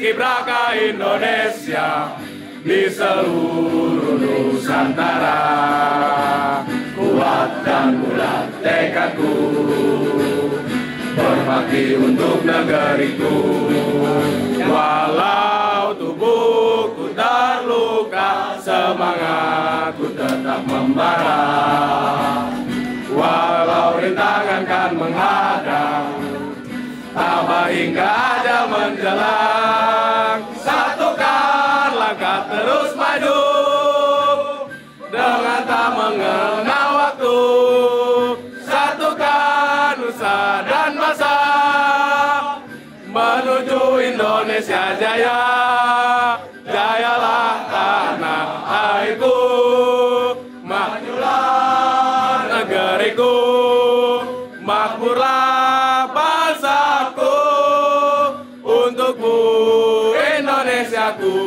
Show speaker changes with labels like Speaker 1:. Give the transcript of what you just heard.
Speaker 1: Paskibraka Indonesia di seluruh Nusantara. Kuat dan bulat tekadku, berbakti untuk negeriku. Walau tubuhku terluka, semangatku tetap membara. Walau rintangan kan menghadang, tabah hingga ajal menjelang. Satukan langkah terus maju, dengan tak mengenal waktu. Satukan nusa dan masa, menuju Indonesia jaya. Jayalah tanah airku, majulah negeriku, makmurlah bangsaku, untukmu Indonesiaku.